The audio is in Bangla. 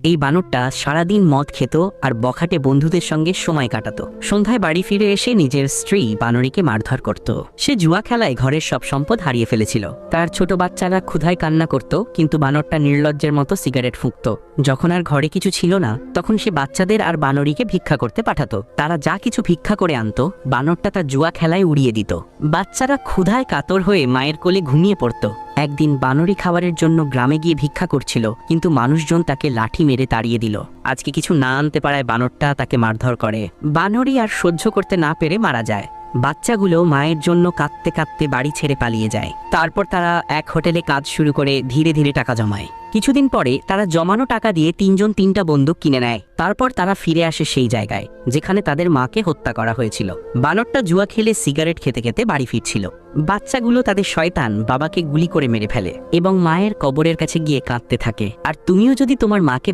এই বানরটা সারাদিন মদ খেত আর বখাটে বন্ধুদের সঙ্গে সময় কাটাতো। সন্ধ্যায় বাড়ি ফিরে এসে নিজের স্ত্রী বানরীকে মারধর করত। সে জুয়া খেলায় ঘরের সব সম্পদ হারিয়ে ফেলেছিল। তার ছোট বাচ্চারা ক্ষুধায় কান্না করত, কিন্তু বানরটা নির্লজ্জের মতো সিগারেট ফুঁকত। যখন আর ঘরে কিছু ছিল না, তখন সে বাচ্চাদের আর বানরীকে ভিক্ষা করতে পাঠাতো। তারা যা কিছু ভিক্ষা করে আনতো, বানরটা তার জুয়া খেলায় উড়িয়ে দিত। বাচ্চারা ক্ষুধায় কাতর হয়ে মায়ের কোলে ঘুমিয়ে পড়ত। একদিন বানরী খাবারের জন্য গ্রামে গিয়ে ভিক্ষা করছিল, কিন্তু মানুষজন তাকে লাঠি মেরে তাড়িয়ে দিল। আজকে কিছু না আনতে পারায় বানরটা তাকে মারধর করে। বানরী আর সহ্য করতে না পেরে মারা যায়। বাচ্চাগুলো মায়ের জন্য কাঁদতে কাঁদতে বাড়ি ছেড়ে পালিয়ে যায়। তারপর তারা এক হোটেলে কাজ শুরু করে ধীরে ধীরে টাকা জমায়। কিছুদিন পরে তারা জমানো টাকা দিয়ে তিনজন তিনটা বন্দুক কিনে নেয়। তারপর তারা ফিরে আসে সেই জায়গায় যেখানে তাদের মাকে হত্যা করা হয়েছিল। বানরটা জুয়া খেলে সিগারেট খেতে খেতে বাড়ি ফিরছিল। বাচ্চাগুলো তাদের শয়তান বাবাকে গুলি করে মেরে ফেলে এবং মায়ের কবরের কাছে গিয়ে কাঁদতে থাকে। আর তুমিও যদি তোমার মাকে